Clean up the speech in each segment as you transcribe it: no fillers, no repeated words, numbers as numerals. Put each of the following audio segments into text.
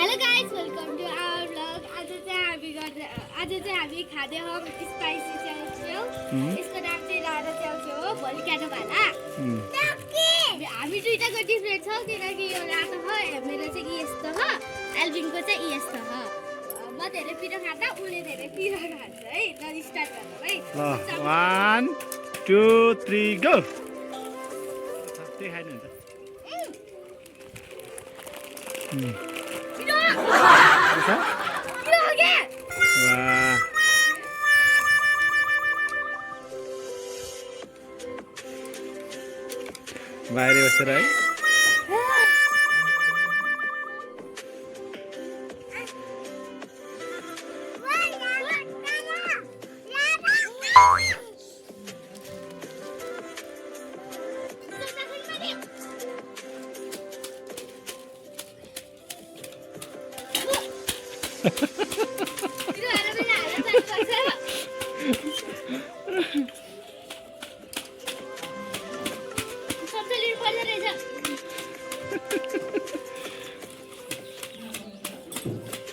Hello guys, welcome to our vlog. आज चाहिँ हामी खाँदै हौँ स्पाइसी च्याउ। यसको नाम चाहिँ राधा च्याउ हो, volcano वाला। हामी दुईटाको डिफरेन्ट छ किनकि यो रातो हो, मेरो चाहिँ यस्तो हो, एल्भिनको चाहिँ यस्तो हो। म धेरै पिरो खाँदा उले धेरै पिरो खान्छ है। ल स्टार्ट गरौँ है। ल 1 2 3 गो। त्यही खाइदिन्छ। पिरो हो के? वाह। बाहिर बसेर है।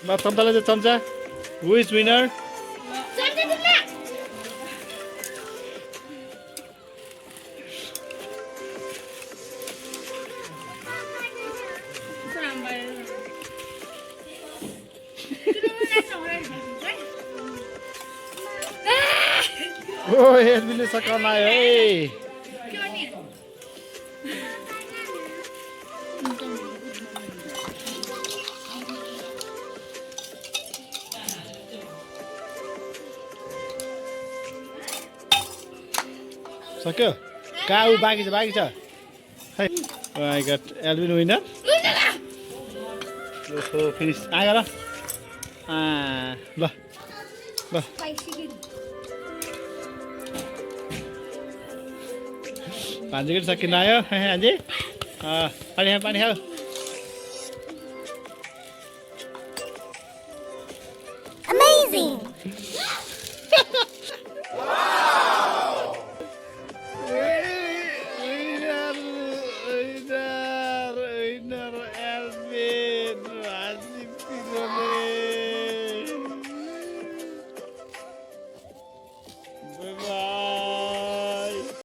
But चम्चालाई चाहिँ चम्चा who is winner? Oh, एडमिनले सकाउन आयो है। सक्यो? काउ बाँकी छ है। I got Alvin winner. ओहो फिनिश आयो ल। ल ल पानी के सकिन आयो हाजी। पानी खाऊ। Amazing.